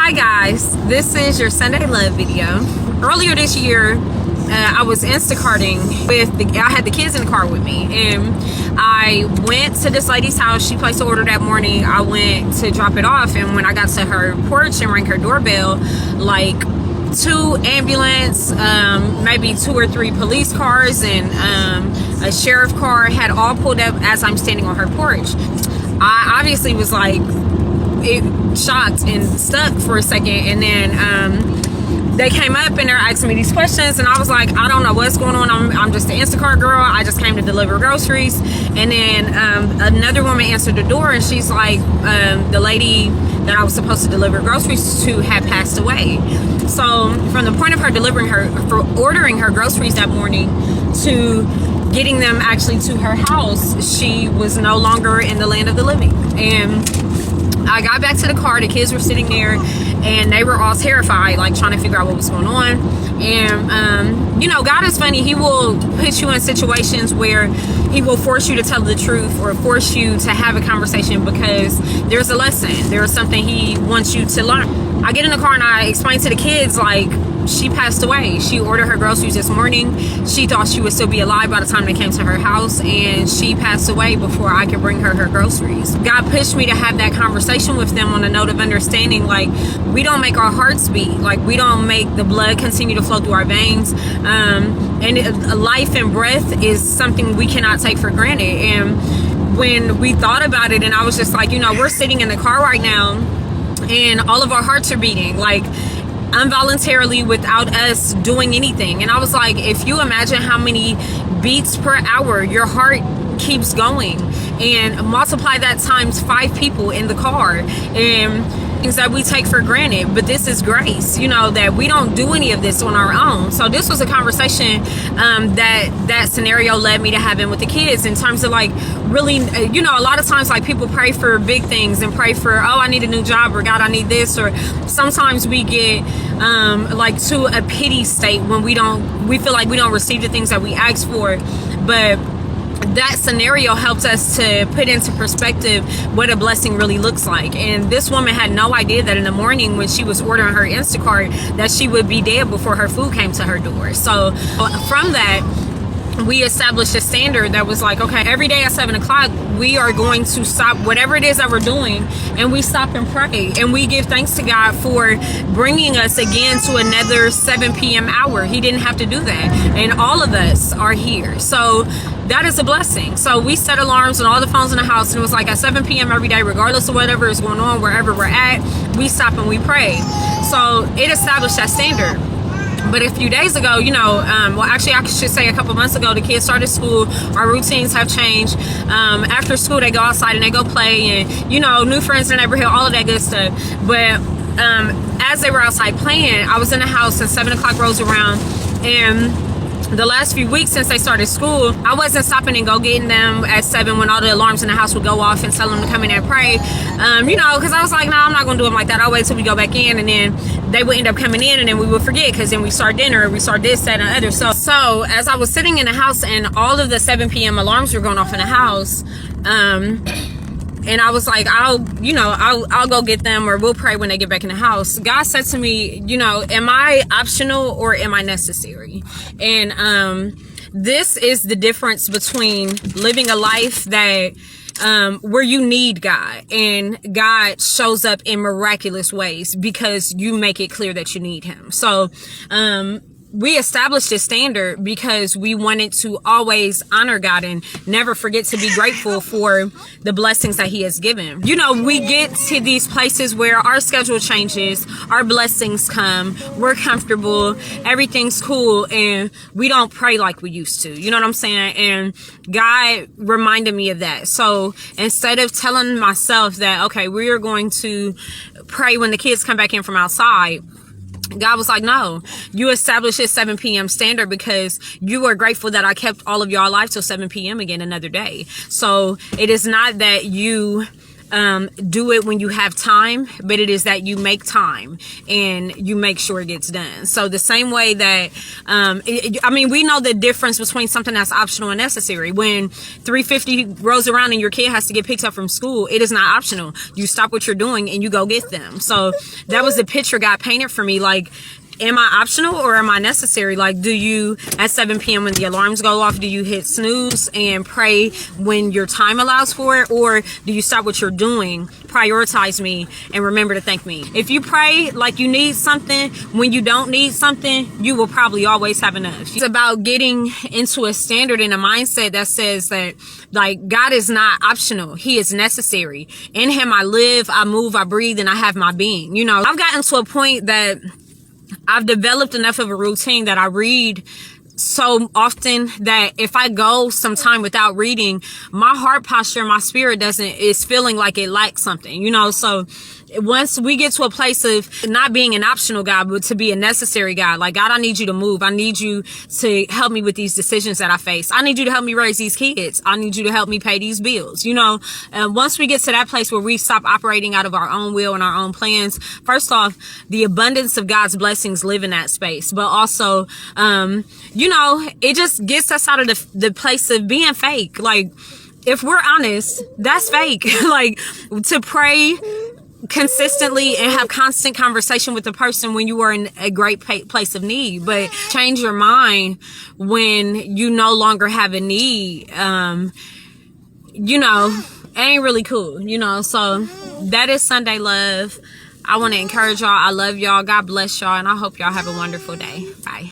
Hi guys, this is your Sunday Love video. Earlier this year, I was Instacarting I had the kids in the car with me, and I went to this lady's house. She placed an order that morning. I went to drop it off, and when I got to her porch and rang her doorbell, like 2 ambulance, maybe 2 or 3 police cars, and a sheriff car had all pulled up as I'm standing on her porch. I obviously was like shocked and stuck for a second, and then they came up and they're asking me these questions, and I was like, I don't know what's going on. I'm just an Instacart girl. I just came to deliver groceries. And then another woman answered the door, and she's like, the lady that I was supposed to deliver groceries to had passed away. So from the point of her ordering her groceries that morning to getting them actually to her house, she was no longer in the land of the living. And I got back to the car. The kids were sitting there, and they were all terrified, like trying to figure out what was going on. And you know, God is funny. He will put you in situations where he will force you to tell the truth or force you to have a conversation because there's a lesson. There's something he wants you to learn. I get in the car and I explain to the kids, like, she passed away. She ordered her groceries this morning. She thought she would still be alive by the time they came to her house, and she passed away before I could bring her groceries. God pushed me to have that conversation with them on a note of understanding, like, we don't make our hearts beat, like, we don't make the blood continue to flow through our veins, and life and breath is something we cannot take for granted. And when we thought about it, and I was just like, you know, we're sitting in the car right now and all of our hearts are beating, like, involuntarily, without us doing anything. And I was like, if you imagine how many beats per hour your heart keeps going, and multiply that times 5 people in the car, and things that we take for granted, but this is grace, you know, that we don't do any of this on our own. So this was a conversation that scenario led me to having with the kids, in terms of, like, really, you know, a lot of times, like, people pray for big things and pray for, oh, I need a new job, or God, I need this, or sometimes we get like to a pity state when we feel like we don't receive the things that we ask for. But that scenario helped us to put into perspective what a blessing really looks like. And this woman had no idea that in the morning when she was ordering her Instacart, that she would be dead before her food came to her door. So from that, we established a standard that was like, okay, every day at 7 o'clock, we are going to stop whatever it is that we're doing, and we stop and pray, and we give thanks to God for bringing us again to another 7 p.m. hour. He didn't have to do that, and all of us are here. So that is a blessing. So we set alarms on all the phones in the house, and it was like at 7 p.m. every day, regardless of whatever is going on, wherever we're at, we stop and we pray. So it established that standard. But a few days ago, you know, well, actually, I should say a couple months ago, the kids started school. Our routines have changed. After school, they go outside and they go play, and, you know, new friends in the neighborhood, all of that good stuff. But as they were outside playing, I was in the house, and 7 o'clock rolls around, and the last few weeks since they started school, I wasn't stopping and go getting them at 7 when all the alarms in the house would go off and tell them to come in and pray. You know, because I was like, no, I'm not going to do them like that. I'll wait till we go back in, and then they would end up coming in, and then we would forget, because then we start dinner, we start this, that, and other. So as I was sitting in the house and all of the 7 p.m. alarms were going off in the house, and I was like, I'll go get them, or we'll pray when they get back in the house. God said to me, you know, am I optional or am I necessary? And this is the difference between living a life that where you need God, and God shows up in miraculous ways because you make it clear that you need him. So we established this standard because we wanted to always honor God and never forget to be grateful for the blessings that he has given. You know, we get to these places where our schedule changes, our blessings come, we're comfortable, everything's cool, and we don't pray like we used to. You know what I'm saying? And God reminded me of that. So instead of telling myself that, okay, we are going to pray when the kids come back in from outside, God was like, no, you established this 7 p.m. standard because you are grateful that I kept all of y'all alive till 7 p.m. again another day. So it is not that you do it when you have time, but it is that you make time and you make sure it gets done. So the same way that, we know the difference between something that's optional and necessary. When 3:50 rolls around and your kid has to get picked up from school, it is not optional. You stop what you're doing and you go get them. So that was the picture God painted for me. Like, am I optional or am I necessary? Like, do you, at 7 p.m. when the alarms go off, do you hit snooze and pray when your time allows for it? Or do you stop what you're doing, prioritize me, and remember to thank me? If you pray like you need something when you don't need something, you will probably always have enough. It's about getting into a standard and a mindset that says that, like, God is not optional. He is necessary. In him I live, I move, I breathe, and I have my being. You know, I've gotten to a point that I've developed enough of a routine that I read so often that if I go some time without reading, my heart posture, my spirit is feeling like it lacks something, you know. So once we get to a place of not being an optional God, but to be a necessary God, like, God, I need you to move. I need you to help me with these decisions that I face. I need you to help me raise these kids. I need you to help me pay these bills. You know, once we get to that place where we stop operating out of our own will and our own plans, first off, the abundance of God's blessings live in that space. But also, you know, it just gets us out of the place of being fake. Like, if we're honest, that's fake. Like, to pray consistently and have constant conversation with the person when you are in a great place of need, but change your mind when you no longer have a need, you know, it ain't really cool, you know. So that is Sunday Love. I want to encourage y'all. I love y'all. God bless y'all. And I hope y'all have a wonderful day. Bye.